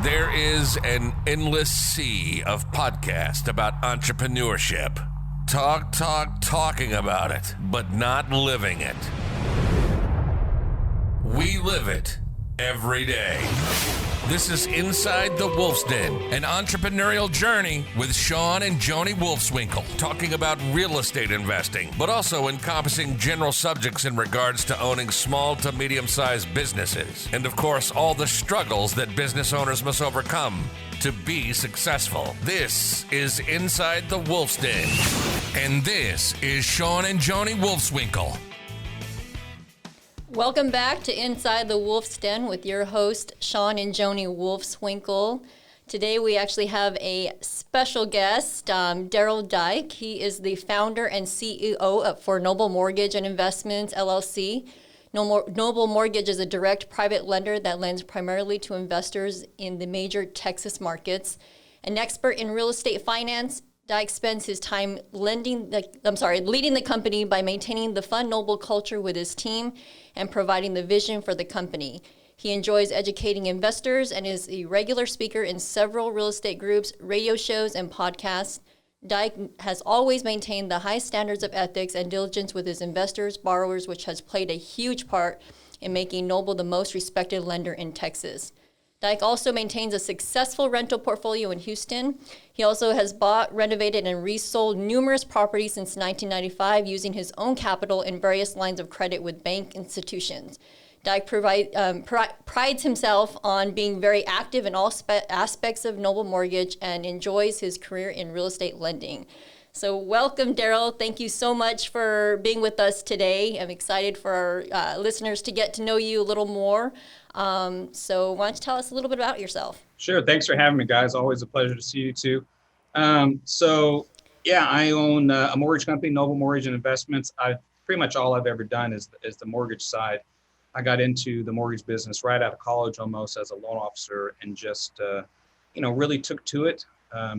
There is an endless sea of podcasts about entrepreneurship. Talking about it, but not living it. We live it every day. This is Inside the Wolf's Den, an entrepreneurial journey with Shawn and Joni Wolfswinkle, talking about real estate investing, but also encompassing general subjects in regards to owning small to medium-sized businesses, and of course, all the struggles that business owners must overcome to be successful. This is Inside the Wolf's Den, and this is Shawn and Joni Wolfswinkle. Welcome back to Inside the Wolf's Den with your host, Shawn and Joni Wolfswinkle. Today we actually have a special guest, Darel Daik. He is the founder and CEO for Noble Mortgage and Investments, LLC. Noble Mortgage is a direct private lender that lends primarily to investors in the major Texas markets. An expert in real estate finance, Daik spends his time leading the company by maintaining the fun, noble culture with his team and providing the vision for the company. He enjoys educating investors and is a regular speaker in several real estate groups, radio shows, and podcasts. Daik has always maintained the high standards of ethics and diligence with his investors, borrowers, which has played a huge part in making Noble the most respected lender in Texas. Daik also maintains a successful rental portfolio in Houston. He also has bought, renovated, and resold numerous properties since 1995 using his own capital in various lines of credit with bank institutions. Daik prides himself on being very active in all aspects of Noble Mortgage and enjoys his career in real estate lending. So welcome, Darel. Thank you so much for being with us today. I'm excited for our listeners to get to know you a little more. So why don't you tell us a little bit about yourself? Sure. Thanks for having me, guys. Always a pleasure to see you too. I own a mortgage company, Noble Mortgage and Investments. Pretty much all I've ever done is the mortgage side. I got into the mortgage business right out of college almost as a loan officer and just, really took to it.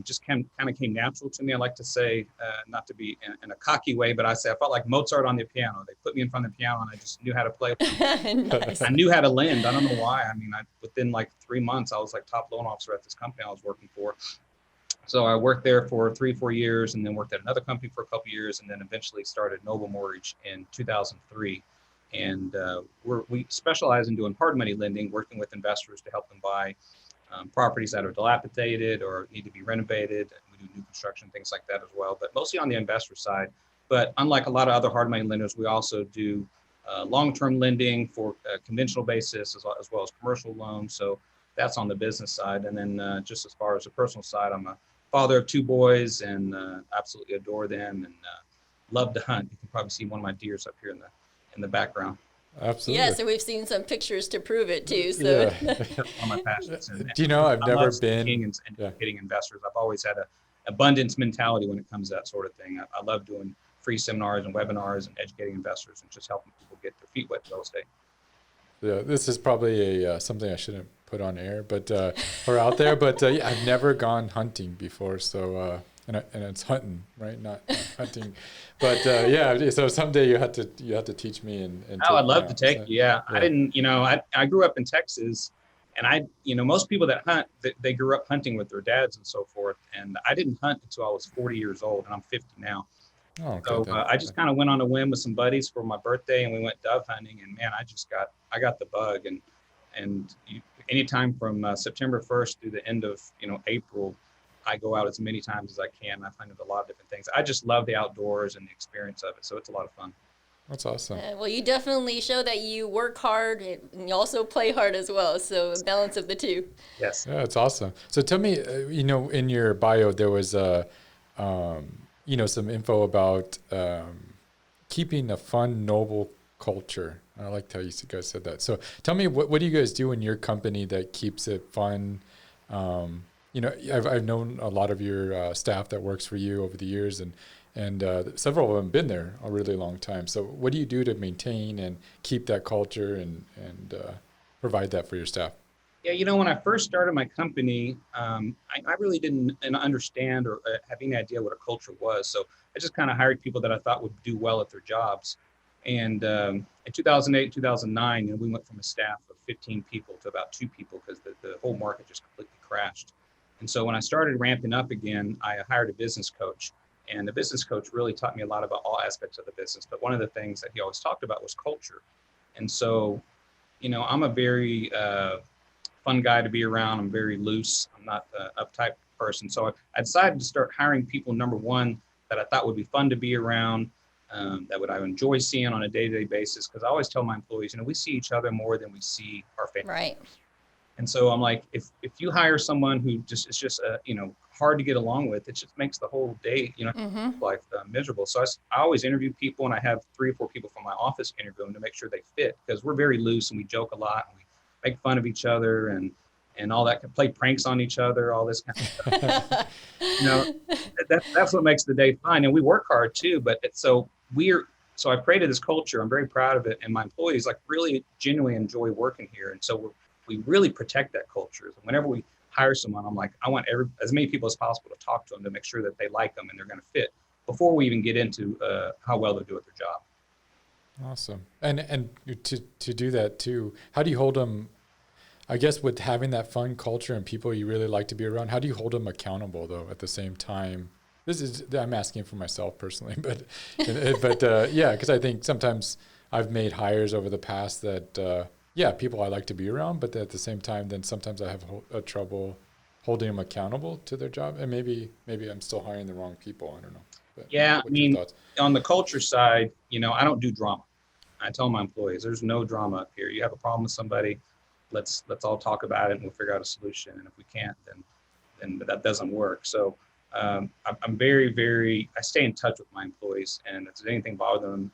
Just kind of came natural to me. I like to say, not to be in a cocky way, but I felt like Mozart on the piano. They put me in front of the piano and I just knew how to play. Nice. I knew how to lend. I don't know why. I mean, within like 3 months, I was like top loan officer at this company I was working for. So I worked there for 3-4 years and then worked at another company for a couple years and then eventually started Noble Mortgage in 2003. And we specialize in doing hard money lending, working with investors to help them buy properties that are dilapidated or need to be renovated. We do new construction, things like that as well, but mostly on the investor side. But unlike a lot of other hard money lenders, we also do long-term lending for a conventional basis as well as commercial loans. So that's on the business side. And then just as far as the personal side, I'm a father of 2 boys and absolutely adore them and love to hunt. You can probably see one of my deers up here in the background. Absolutely. Yes, and we've seen some pictures to prove it too. So, All my passions. Do you know I've never been and educating investors. I've always had an abundance mentality when it comes to that sort of thing. I love doing free seminars and webinars and educating investors and just helping people get their feet wet in real estate. Yeah, this is probably something I shouldn't put on air, but or out there. But I've never gone hunting before, so. And it's hunting, right? Not hunting, but So someday you have to teach me and I'd love to take you. Yeah, I didn't. I grew up in Texas, and most people that hunt, they grew up hunting with their dads and so forth. And I didn't hunt until I was 40 years old, and I'm 50 now. Oh, okay, so I just kind of went on a whim with some buddies for my birthday, and we went dove hunting. And man, I got the bug. And anytime from September 1st through the end of April. I go out as many times as I can. I find a lot of different things. I just love the outdoors and the experience of it. So it's a lot of fun. That's awesome. Well, you definitely show that you work hard and you also play hard as well. So a balance of the two. Yes. Yeah, it's awesome. So tell me, in your bio, there was some info about keeping a fun, noble culture. I liked how you guys said that. So tell me, what do you guys do in your company that keeps it fun? I've known a lot of your staff that works for you over the years, and several of them have been there a really long time. So what do you do to maintain and keep that culture and provide that for your staff? Yeah, when I first started my company, I really didn't understand or have any idea what a culture was. So I just kind of hired people that I thought would do well at their jobs. And in 2008, 2009, you know, we went from a staff of 15 people to about 2 people because the whole market just completely crashed. And so when I started ramping up again, I hired a business coach. And the business coach really taught me a lot about all aspects of the business. But one of the things that he always talked about was culture. And so, you know, I'm a very fun guy to be around. I'm very loose. I'm not an uptight person. So I decided to start hiring people, number one, that I thought would be fun to be around, that I would enjoy seeing on a day-to-day basis. Because I always tell my employees, you know, we see each other more than we see our family. Right. And so I'm like, if you hire someone who just is just you know, hard to get along with, it just makes the whole day, you know, life miserable. So I always interview people, and I have 3 or 4 people from my office interview them to make sure they fit, because we're very loose and we joke a lot and we make fun of each other and all that, play pranks on each other, all this kind of stuff. You know, that's what makes the day fun. And we work hard too, but so I created this culture. I'm very proud of it. And my employees like really genuinely enjoy working here. And so we really protect that culture. Whenever we hire someone, I'm like, I want as many people as possible to talk to them to make sure that they like them and they're going to fit before we even get into how well they do at their job. Awesome. And to do that too, how do you hold them, I guess, with having that fun culture and people you really like to be around, how do you hold them accountable though at the same time? I'm asking for myself personally, but yeah, because I think sometimes I've made hires over the past that, people I like to be around, but at the same time, then sometimes I have trouble holding them accountable to their job. And maybe I'm still hiring the wrong people. I don't know. But yeah, I mean, on the culture side, you know, I don't do drama. I tell my employees, there's no drama up here. You have a problem with somebody, let's all talk about it and we'll figure out a solution. And if we can't, then that doesn't work. So I'm very, I stay in touch with my employees, and if there's anything bothering them,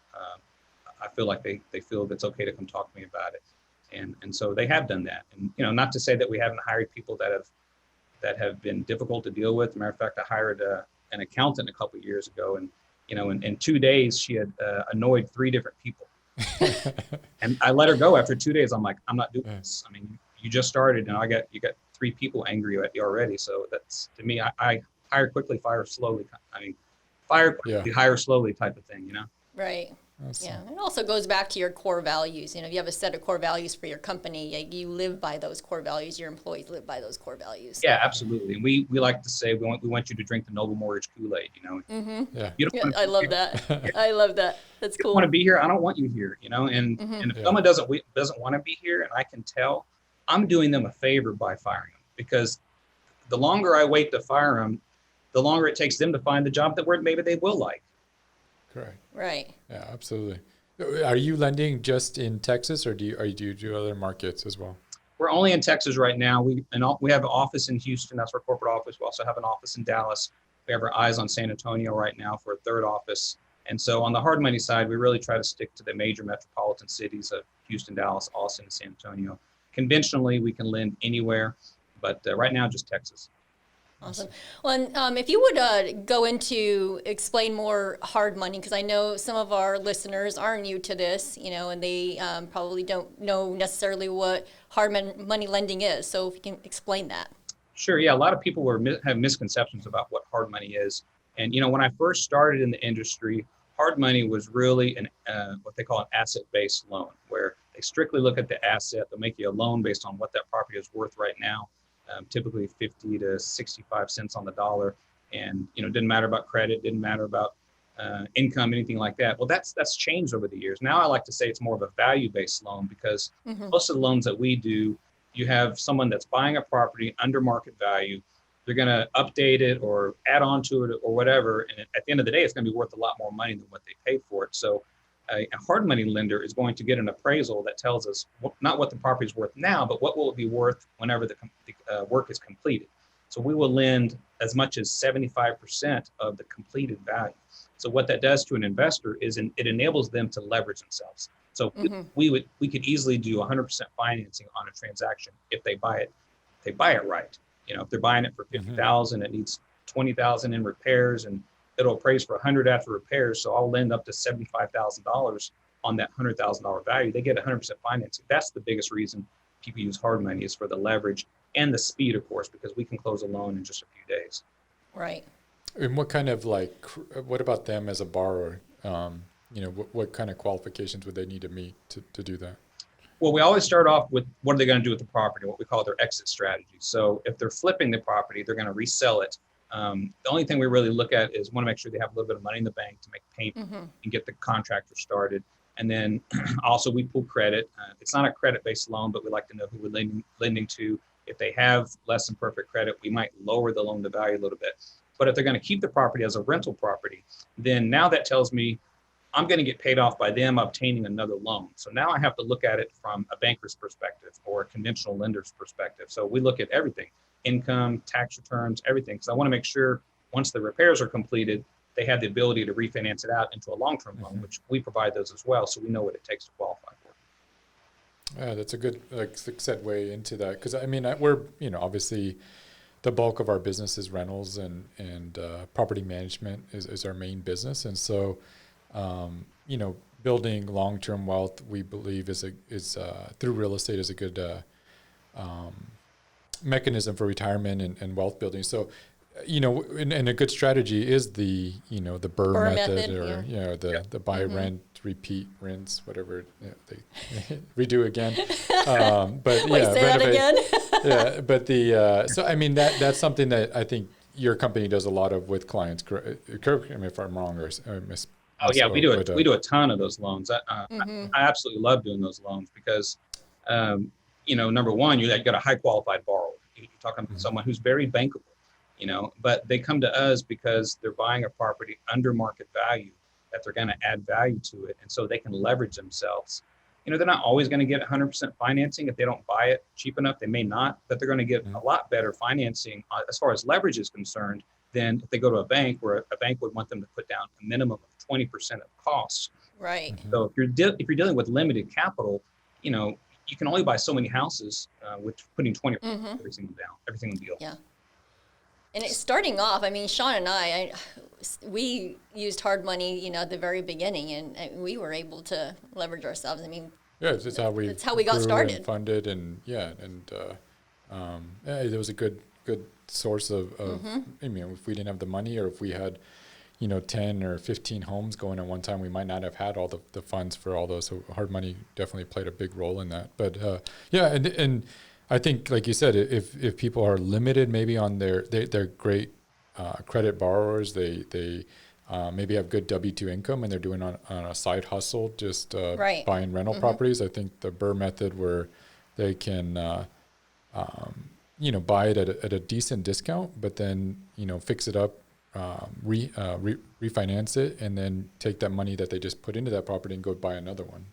I feel like they feel it's okay to come talk to me about it. And so they have done that. And, you know, not to say that we haven't hired people that have been difficult to deal with. As a matter of fact, I hired an accountant a couple of years ago, and, you know, in 2 days, she had annoyed 3 different people. And I let her go after 2 days. I'm like, I'm not doing this. I mean, you just started, and you got 3 people angry at you already. So that's, to me, I hire quickly, fire slowly. I mean, fire quickly, hire slowly type of thing, you know? Right. Awesome. Yeah, it also goes back to your core values. You know, you have a set of core values for your company. You live by those core values. Your employees live by those core values. Yeah, absolutely. And we like to say we want you to drink the Noble Mortgage Kool-Aid. You know. Yeah. You don't I love that. I love that. That's cool. You want to be here? I don't want you here. You know. And if someone doesn't want to be here, and I can tell, I'm doing them a favor by firing them, because the longer I wait to fire them, the longer it takes them to find the job that maybe they will like. Correct. Right. Yeah, absolutely. Are you lending just in Texas, or do you do other markets as well? We're only in Texas right now. We have an office in Houston. That's our corporate office. We also have an office in Dallas. We have our eyes on San Antonio right now for a 3rd office. And so on the hard money side, we really try to stick to the major metropolitan cities of Houston, Dallas, Austin, and San Antonio. Conventionally, we can lend anywhere, but right now, just Texas. Awesome. Well, and, if you would go into explain more hard money, because I know some of our listeners are new to this, you know, and they probably don't know necessarily what hard money lending is. So if you can explain that. Sure. Yeah. A lot of people have misconceptions about what hard money is. And, you know, when I first started in the industry, hard money was really what they call an asset-based loan, where they strictly look at the asset. They'll make you a loan based on what that property is worth right now. Typically 50 to 65 cents on the dollar. And, you know, it didn't matter about credit, didn't matter about income, anything like that. Well, that's changed over the years. Now I like to say it's more of a value-based loan, because most of the loans that we do, you have someone that's buying a property under market value. They're going to update it or add on to it or whatever. And at the end of the day, it's going to be worth a lot more money than what they paid for it. So a hard money lender is going to get an appraisal that tells us not what the property is worth now, but what will it be worth whenever the work is completed. So we will lend as much as 75% of the completed value. So what that does to an investor is it enables them to leverage themselves. So we could easily do 100% financing on a transaction if they buy it right. You know, if they're buying it for $50,000, it needs $20,000 in repairs, and it'll appraise for $100,000 after repairs. So I'll lend up to $75,000 on that $100,000 value. They get 100% financing. That's the biggest reason people use hard money, is for the leverage and the speed, of course, because we can close a loan in just a few days. Right. And what kind of what about them as a borrower? what kind of qualifications would they need to meet to do that? Well, we always start off with what are they going to do with the property, what we call their exit strategy. So if they're flipping the property, they're going to resell it. The only thing we really look at is want to make sure they have a little bit of money in the bank to make payment and get the contractor started. And then also we pull credit. It's not a credit-based loan, but we like to know who we're lending to. If they have less than perfect credit, we might lower the loan to value a little bit. But if they're going to keep the property as a rental property, then now that tells me I'm going to get paid off by them obtaining another loan. So now I have to look at it from a banker's perspective or a conventional lender's perspective. So we look at everything, income, tax returns, everything. Because I want to make sure once the repairs are completed, they have the ability to refinance it out into a long-term loan, which we provide those as well. So we know what it takes to qualify for. Yeah, that's a good segue into that. Because I mean, we're, obviously the bulk of our business is rentals and property management is our main business. And so, building long-term wealth, we believe is through real estate is a good mechanism for retirement and wealth building. So, and a good strategy is the BRRRR method or the buy, rent, repeat, rinse, whatever they redo again. But Wait, say that again. Yeah, but so I mean that's something that I think your company does a lot of with clients. Correct me if I'm wrong or miss. Oh yeah, we do a ton of those loans. I absolutely love doing those loans because, number one, you got a high qualified borrower. You're talking to someone who's very bankable, but they come to us because they're buying a property under market value that they're going to add value to it, and so they can leverage themselves. They're not always going to get 100% financing. If they don't buy it cheap enough, they may not, but they're going to get a lot better financing as far as leverage is concerned than if they go to a bank where a bank would want them to put down a minimum of 20% of costs. Right. So if you're dealing with limited capital, you can only buy so many houses with putting 20% every single deal. Yeah. And it's starting off, I mean, Shawn and we used hard money, at the very beginning, and we were able to leverage ourselves. I mean, that's how we got started. And funded, and it was a good source of I mean, if we didn't have the money or if we had 10 or 15 homes going at one time, we might not have had all the funds for all those. So hard money definitely played a big role in that. But and I think, like you said, if people are limited maybe on they're great credit borrowers, they maybe have good W-2 income and they're doing on a side hustle, just buying rental properties. I think the BRRRR method where they can buy it at a decent discount, but then fix it up, refinance it, and then take that money that they just put into that property and go buy another one.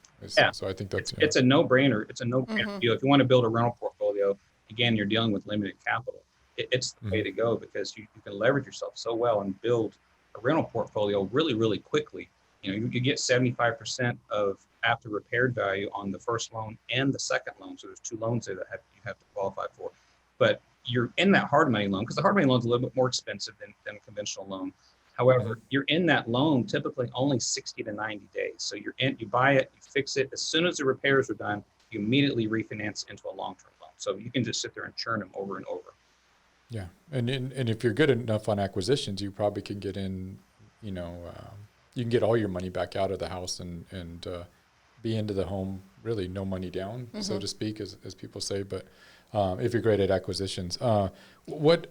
So I think that's it's a no-brainer. It's a no-brainer deal. If you want to build a rental portfolio, again, you're dealing with limited capital. It's the way to go because you can leverage yourself so well and build a rental portfolio really, really quickly. You get 75% of after repaired value on the first loan and the second loan. So there's two loans there that you have to qualify for. But you're in that hard money loan because the hard money loan is a little bit more expensive than a conventional loan. However, you're in that loan typically only 60 to 90 days. So you buy it, you fix it. As soon as the repairs are done, you immediately refinance into a long-term loan. So you can just sit there and churn them over and over. Yeah, and if you're good enough on acquisitions, you probably can get in. You can get all your money back out of the house and be into the home. Really, no money down, so to speak, as people say. But if you're great at acquisitions, what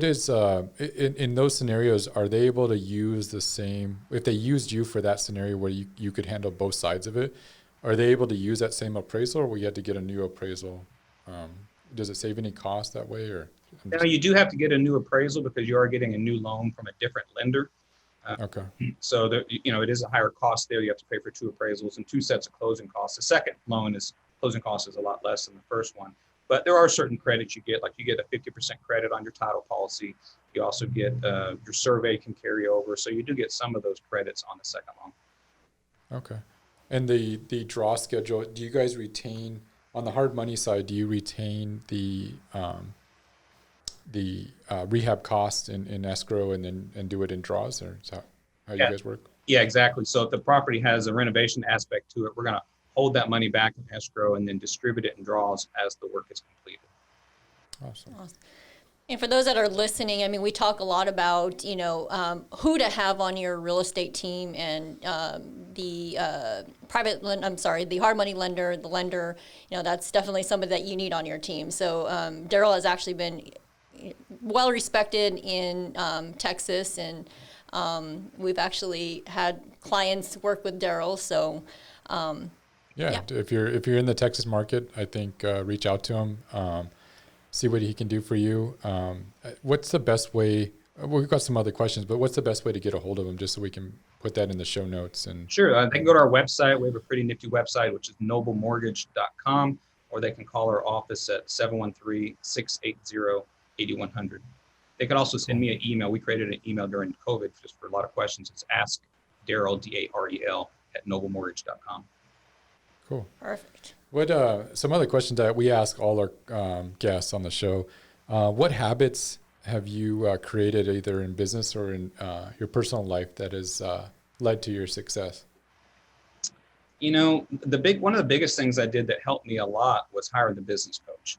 is in those scenarios? Are they able to use the same? If they used you for that scenario where you could handle both sides of it, are they able to use that same appraisal, or you had to get a new appraisal? Does it save any cost that way, or? Now you do have to get a new appraisal because you are getting a new loan from a different lender. Okay. So there, it is a higher cost there. You have to pay for two appraisals and two sets of closing costs. The second loan closing cost is a lot less than the first one. But there are certain credits you get, like you get a 50% credit on your title policy. You also get your survey can carry over. So you do get some of those credits on the second loan. Okay. And the draw schedule, do you guys retain, on the hard money side, do you retain the rehab cost in escrow and do it in draws, or is that how you guys work? Yeah, exactly. So if the property has a renovation aspect to it, we're going to hold that money back in escrow and then distribute it in draws as the work is completed. Awesome. And for those that are listening, I mean, we talk a lot about, who to have on your real estate team and the the hard money lender, the lender, that's definitely somebody that you need on your team. So Darel has actually been well respected in Texas, and we've actually had clients work with Darel. So yeah, if you're in the Texas market, I think reach out to him. See what he can do for you. What's the best way? We've got some other questions, but what's the best way to get a hold of him, just so we can put that in the show notes? And Sure, they can go to our website. We have a pretty nifty website, which is noblemortgage.com, or they can call our office at 713-680-8100. They can also send me an email. We created an email during COVID just for a lot of questions. It's askdarel, Darel, at noblemortgage.com. Cool. Perfect. What some other questions that we ask all our guests on the show? What habits have you created either in business or in your personal life that has led to your success? One of the biggest things I did that helped me a lot was hiring the business coach.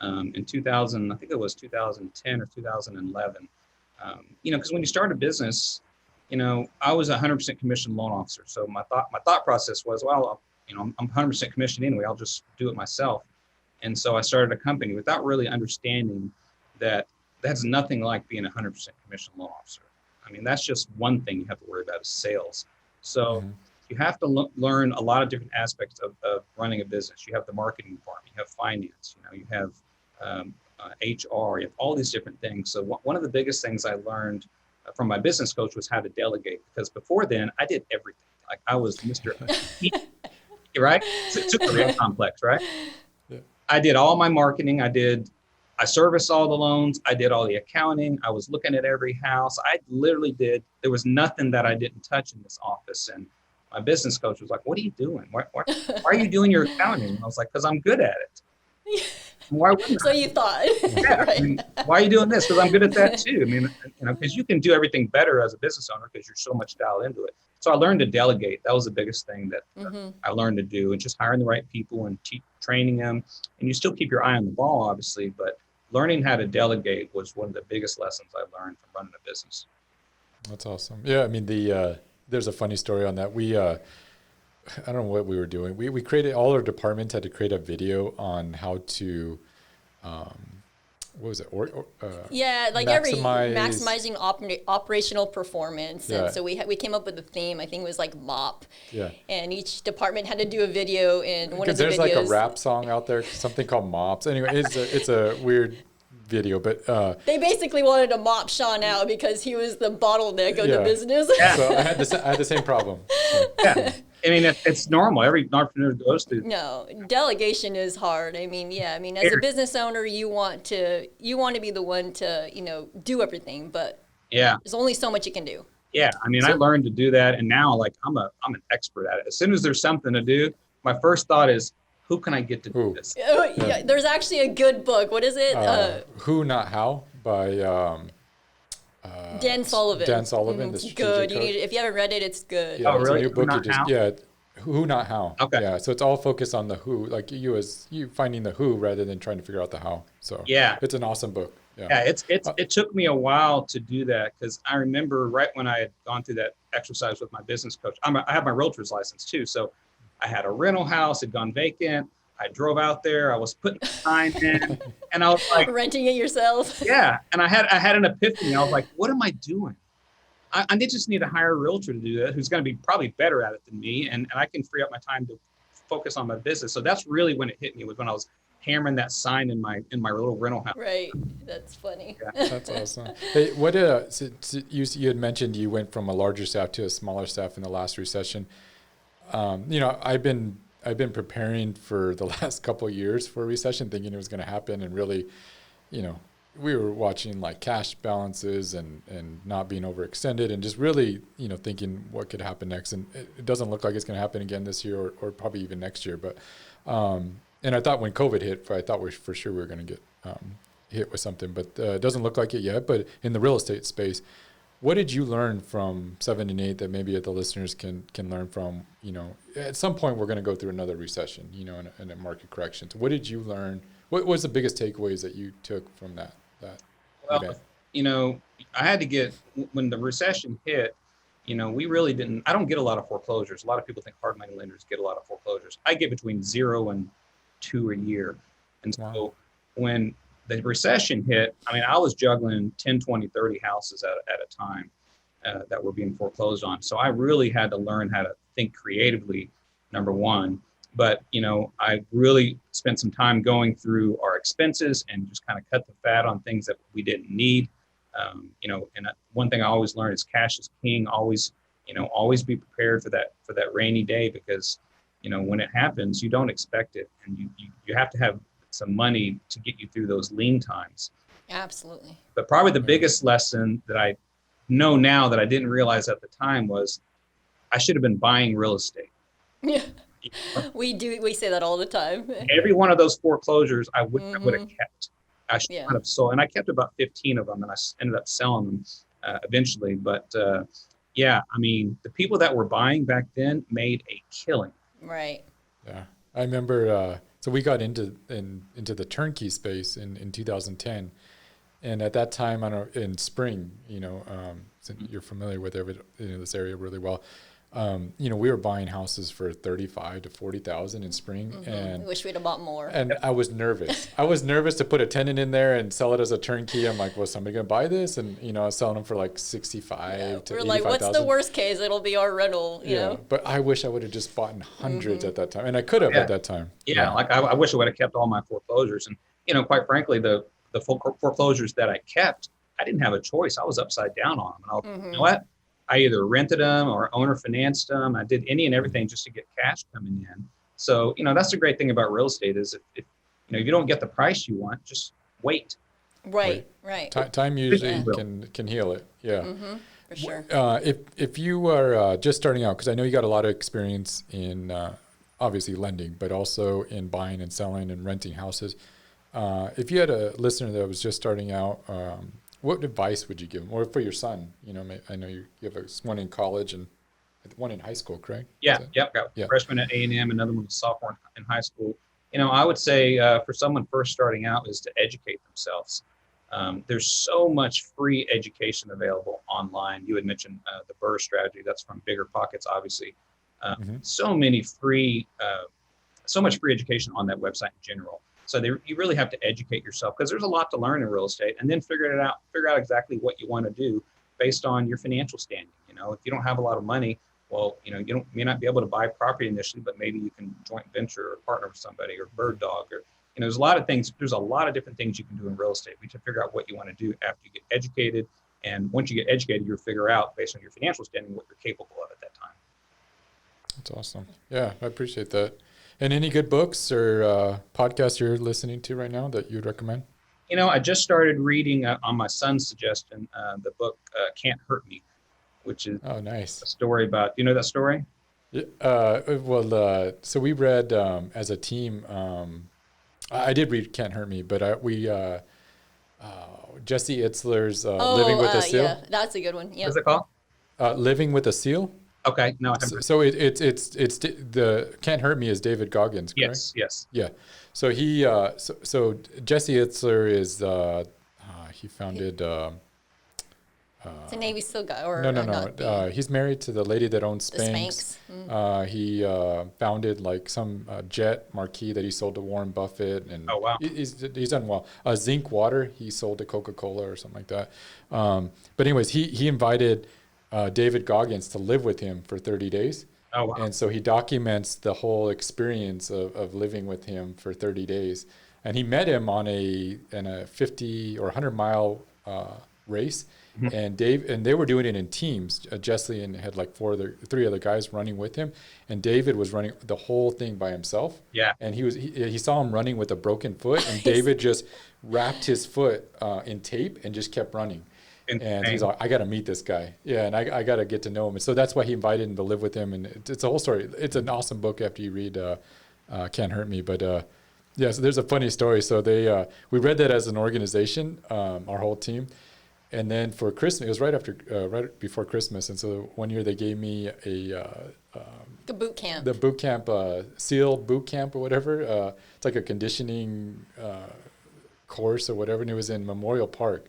In 2000, I think it was 2010 or 2011. Because when you start a business, I was a 100% commission loan officer. So my thought process was, well, I'm 100% commission anyway. I'll just do it myself. And so I started a company without really understanding that that's nothing like being a 100% commission loan officer. I mean, that's just one thing you have to worry about is sales. So you have to learn a lot of different aspects of running a business. You have the marketing department, you have finance, you have HR, you have all these different things. So one of the biggest things I learned from my business coach was how to delegate, because before then I did everything. Like I was Mr. Right? It's a real complex, right? Yeah. I did all my marketing. I serviced all the loans. I did all the accounting. I was looking at every house. There was nothing that I didn't touch in this office. And my business coach was like, what are you doing? Why are you doing your accounting? And I was like, because I'm good at it. Why wouldn't So I? you thought. Yeah. Right. I mean, why are you doing this? Because I'm good at that too. I mean, because you can do everything better as a business owner because you're so much dialed into it. So I learned to delegate. That was the biggest thing that I learned to do, and just hiring the right people and training them. And you still keep your eye on the ball, obviously, but learning how to delegate was one of the biggest lessons I learned from running a business. That's awesome. Yeah, I mean, there's a funny story on that. I don't know what we were doing. We created, all our departments had to create a video on how to, what was it? Maximizing operational performance. Yeah. And so we came up with a theme. I think it was like MOP. Yeah. And each department had to do a video, and one of the videos. Because there's like a rap song out there, something called Mops. Anyway, it's a weird video, but they basically wanted to mop Shawn out because he was the bottleneck of the business. Yeah. So I had the same problem. So. Yeah. I mean, it's normal. Every entrepreneur goes through. No, delegation is hard. I mean, as a business owner, you want to be the one to, do everything, but there's only so much you can do. Yeah. I mean, I learned to do that, and now like I'm an expert at it. As soon as there's something to do, my first thought is, who can I get to do this? Yeah, there's actually a good book. What is it? Who Not How by Dan Sullivan. Dan Sullivan. It's good. If you haven't read it, it's good. Yeah, Oh, really? It's a new book. How? Who Not How. Okay. Yeah, so it's all focused on the who, like you finding the who rather than trying to figure out the how. So it's an awesome book. Yeah, it took me a while to do that, because I remember right when I had gone through that exercise with my business coach. I have my realtor's license too, so I had a rental house, had gone vacant. I drove out there. I was putting time in, and I was like, renting it yourself. Yeah, and I had an epiphany. I was like, what am I doing? I just need to hire a realtor to do that, who's going to be probably better at it than me, and I can free up my time to focus on my business. So that's really when it hit me, was when I was hammering that sign in my little rental house. Right, that's funny. Yeah. That's awesome. Hey, what you had mentioned you went from a larger staff to a smaller staff in the last recession. I've been preparing for the last couple of years for a recession, thinking it was going to happen, and really, we were watching like cash balances and not being overextended, and just really, thinking what could happen next. And it doesn't look like it's going to happen again this year, or probably even next year. But and I thought when COVID hit, I thought for sure we were going to get hit with something, but it doesn't look like it yet. But in the real estate space, what did you learn from 7 and 8 that maybe the listeners can learn from? At some point we're going to go through another recession, and a market correction. So what did you learn? What was the biggest takeaways that you took from that event? I had to get, when the recession hit, we really didn't, I don't get a lot of foreclosures. A lot of people think hard money lenders get a lot of foreclosures. I get between 0 and 2 a year. And so when the recession hit, I was juggling 10, 20, 30 houses at a time that were being foreclosed on. So I really had to learn how to think creatively, number one. But, I really spent some time going through our expenses and just kind of cut the fat on things that we didn't need. And one thing I always learned is cash is king. Always be prepared for that rainy day, because, when it happens, you don't expect it. And you have to have some money to get you through those lean times. Absolutely. But probably the biggest lesson that I know now that I didn't realize at the time was I should have been buying real estate. Yeah. We say that all the time. Every one of those foreclosures I would have kept. I should not have sold, and I kept about 15 of them, and I ended up selling them eventually. But the people that were buying back then made a killing. Right. Yeah, I remember. So we got into the turnkey space in 2010, and at that time, in spring, since you're familiar with this area really well. We were buying houses for 35 to 40,000 in spring, and I wish we'd have bought more. And I was nervous. I was nervous to put a tenant in there and sell it as a turnkey. I'm like, was somebody gonna buy this? And I was selling them for like 65 to 85,000. We're like, what's the worst case? It'll be our rental, you know. But I wish I would have just bought in hundreds at that time, and I could have at that time. Yeah, like I wish I would have kept all my foreclosures, and quite frankly, the foreclosures that I kept, I didn't have a choice. I was upside down on them. And you know what? I either rented them or owner financed them. I did any and everything just to get cash coming in. So, that's the great thing about real estate is if you don't get the price you want, just wait. Right. Time usually can heal it. Yeah. For sure. If you are just starting out, because I know you got a lot of experience in obviously lending, but also in buying and selling and renting houses. If you had a listener that was just starting out, what advice would you give them? Or for your son, I know you have one in college and one in high school, correct? Yeah, got freshman at A&M, another one was sophomore in high school. I would say for someone first starting out is to educate themselves. There's so much free education available online. You had mentioned the BRRRR strategy. That's from Bigger Pockets, obviously. So much free education on that website in general. So you really have to educate yourself, because there's a lot to learn in real estate, and then figure out exactly what you want to do based on your financial standing. If you don't have a lot of money, well, you may not be able to buy property initially, but maybe you can joint venture or partner with somebody or bird dog, or there's a lot of things. There's a lot of different things you can do in real estate. We have to figure out what you want to do after you get educated, and once you get educated, you'll figure out based on your financial standing what you're capable of at that time. That's awesome. Yeah, I appreciate that. And any good books or podcasts you're listening to right now that you'd recommend? I just started reading on my son's suggestion the book Can't Hurt Me, which is a story about. Do you know that story? Yeah. So we read as a team. I did read Can't Hurt Me, but Jesse Itzler's Living with a Seal. Yeah, that's a good one. Yeah. What's it called? Living with a Seal. Okay, no, I haven't. So it's the Can't Hurt Me is David Goggins, correct? Yes. Yeah. So he so Jesse Itzler is he founded it's a Navy SEAL guy, or no. He's married to the lady that owns Spanx. He founded like some jet marquee that he sold to Warren Buffett, and oh wow, he's done well. Zinc water he sold to Coca-Cola or something like that. But anyways, he invited David Goggins to live with him for 30 days. Oh, wow. And so he documents the whole experience of living with him for 30 days. And he met him in a 50 or 100 mile race. Mm-hmm. And they were doing it in teams. Jesse and had like three other guys running with him. And David was running the whole thing by himself. Yeah. And he saw him running with a broken foot, and David just wrapped his foot in tape and just kept running. And he's like, I got to meet this guy. Yeah, and I got to get to know him. And so that's why he invited him to live with him. And it's a whole story. It's an awesome book after you read Can't Hurt Me. But so there's a funny story. So we read that as an organization, our whole team. And then for Christmas, it was right before Christmas. And so one year they gave me the boot camp. The boot camp, SEAL boot camp or whatever. It's like a conditioning course or whatever. And it was in Memorial Park.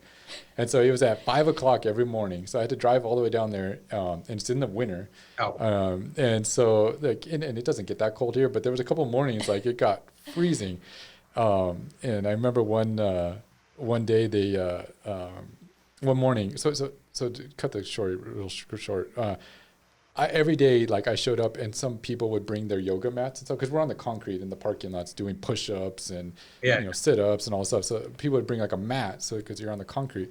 And so it was at 5 o'clock every morning. So I had to drive all the way down there, and it's in the winter. And so like, and it doesn't get that cold here, but there was a couple mornings like it got freezing. And I remember one day they, one morning, so to cut the story real short, every day, like I showed up and some people would bring their yoga mats and stuff because we're on the concrete in the parking lots doing push-ups and sit-ups and all stuff. So people would bring like a mat, so because you're on the concrete.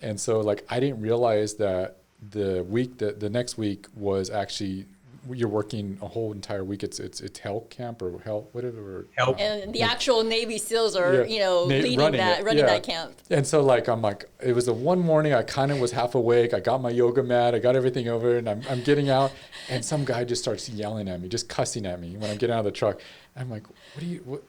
And so like I didn't realize that the next week was actually you're working a whole entire week. It's hell camp or hell whatever. Help. And the actual Navy SEAls are leading running that camp. And so like I'm like it was the one morning I kind of was half awake. I got my yoga mat. I got everything over, and I'm getting out, and some guy just starts yelling at me, just cussing at me when I'm getting out of the truck. I'm like,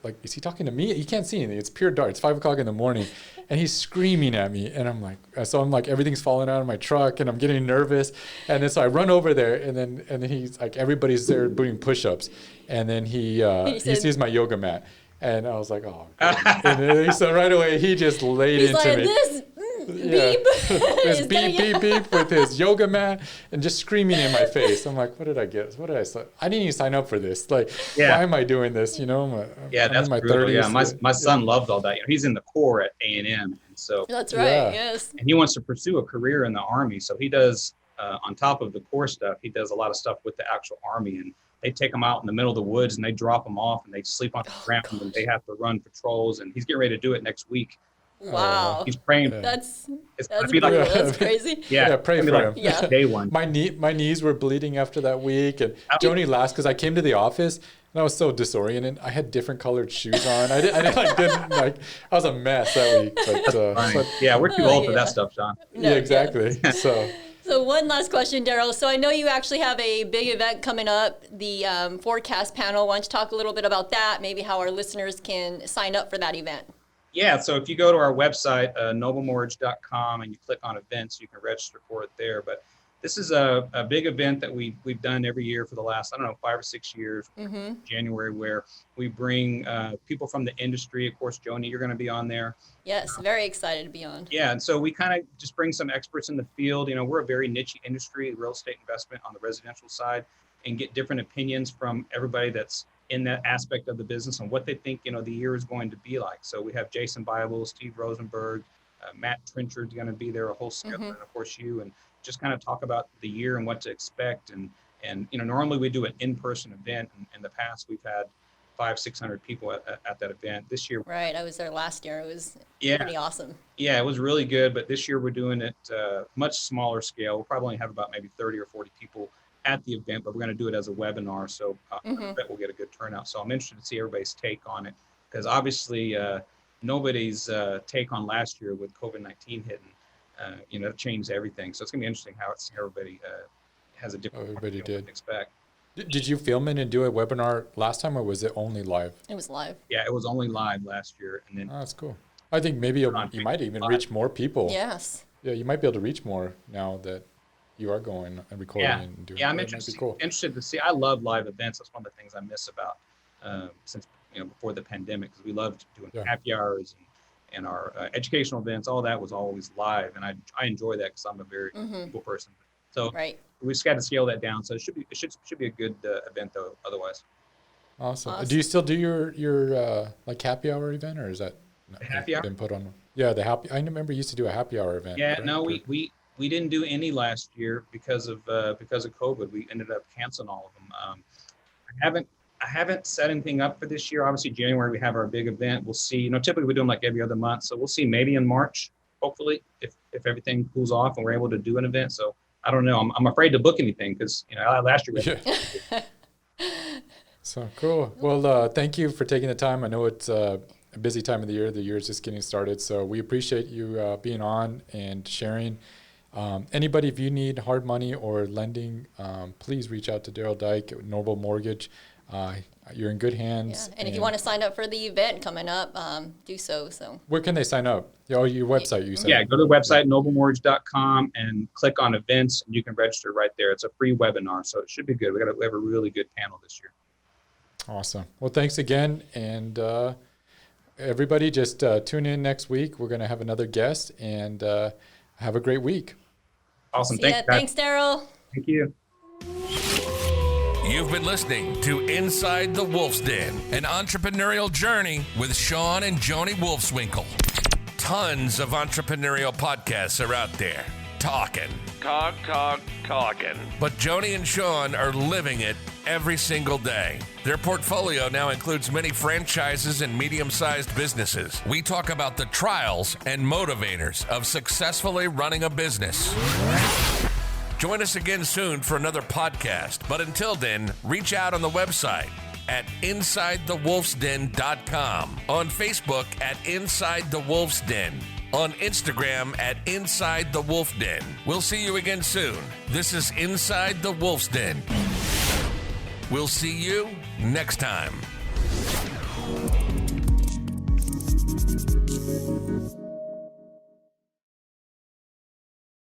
like, is he talking to me? You can't see anything. It's pure dark. It's 5 o'clock in the morning. And he's screaming at me. And I'm like, everything's falling out of my truck and I'm getting nervous. And then so I run over there and then he's like, everybody's there doing push-ups. And then he sees my yoga mat. And I was like, oh, God. And then, so right away, he just laid into like, me. Beep. This beep with his yoga mat and just screaming in my face. I'm like, what did I get? What did I say? I didn't even sign up for this. Like, why am I doing this? I'm that's in my brutal. 30s. Yeah, my son loved all that. He's in the Corps at A&M, and so that's right. Yes. And he wants to pursue a career in the Army. So he does on top of the Corps stuff, he does a lot of stuff with the actual Army, and they take them out in the middle of the woods and they drop them off and they sleep on the ground and they have to run patrols. And he's getting ready to do it next week. Wow. He's praying. That's that's crazy. Yeah, pray for him. Yeah. Day one. My knees were bleeding after that week, and Joni laughed because I came to the office and I was so disoriented. I had different colored shoes on. I was a mess that week. But yeah, we're too old for that stuff, Shawn. No, yeah, exactly. So one last question, Darel. So I know you actually have a big event coming up, the forecast panel. Why don't you talk a little bit about that? Maybe how our listeners can sign up for that event. Yeah, so if you go to our website, noblemortgage.com, and you click on events, you can register for it there. But this is a big event that we've done every year for the last, 5 or 6 years, January, where we bring people from the industry. Of course, Joni, you're going to be on there. Yes, very excited to be on. Yeah, and so we kind of just bring some experts in the field. We're a very niche industry, real estate investment on the residential side, and get different opinions from everybody that's in that aspect of the business and what they think, the year is going to be like. So we have Jason Bible, Steve Rosenberg, Matt Trenchard's going to be there, a whole schedule, and of course you, and just kind of talk about the year and what to expect. And normally we do an in-person event. And in the past, we've had 500-600 people at that event. This year, right? I was there last year. It was pretty awesome. Yeah, it was really good. But this year we're doing it much smaller scale. We'll probably only have about maybe 30 or 40 people at the event, but we're going to do it as a webinar. So I bet we'll get a good turnout. So I'm interested to see everybody's take on it, because obviously nobody's take on last year with COVID-19 hitting, it changed everything. So it's going to be interesting how everybody has a different everybody did expect. Did you film it and do a webinar last time, or was it only live? It was live. Yeah, it was only live last year. And then that's cool. I think maybe you might even reach more people. Yes. Yeah, you might be able to reach more now that you are going and recording and doing. Yeah, I'm interested to see. I love live events. That's one of the things I miss about since before the pandemic, because we loved doing happy hours and our educational events. All that was always live, and I enjoy that because I'm a very people person. So we just got to scale that down. So it should be a good event though. Otherwise. Awesome. Do you still do your like happy hour event, or is that happy hour been put on? Yeah, the happy. I remember you used to do a happy hour event. Yeah, no, we didn't do any last year because of COVID. We ended up canceling all of them. I haven't set anything up for this year. Obviously, January we have our big event. We'll see. Typically we do them like every other month, so we'll see maybe in March, hopefully, if everything cools off and we're able to do an event. So I don't know. I'm afraid to book anything because last year. So cool. Well, thank you for taking the time. I know it's a busy time of the year. The year is just getting started, so we appreciate you being on and sharing. Anybody, if you need hard money or lending, please reach out to Darel Daik at Noble Mortgage. You're in good hands. Yeah. And if you want to sign up for the event coming up, do so. Where can they sign up? Your website, you said. Yeah, go to the website, noblemortgage.com, and click on events, and you can register right there. It's a free webinar, so it should be good. We have a really good panel this year. Awesome. Well, thanks again, and everybody just tune in next week. We're going to have another guest, and have a great week. Awesome. Yeah, thanks, Darel. Thank you. You've been listening to Inside the Wolf's Den, an entrepreneurial journey with Shawn and Joni Wolfswinkle. Tons of entrepreneurial podcasts are out there. Talking. But Joni and Shawn are living it every single day. Their portfolio now includes many franchises and medium-sized businesses. We talk about the trials and motivators of successfully running a business. Join us again soon for another podcast. But until then, reach out on the website at InsideTheWolfsDen.com, on Facebook at Inside the Wolf's Den, on Instagram at Inside the Wolf Den. We'll see you again soon. This is Inside the Wolf's Den. We'll see you next time.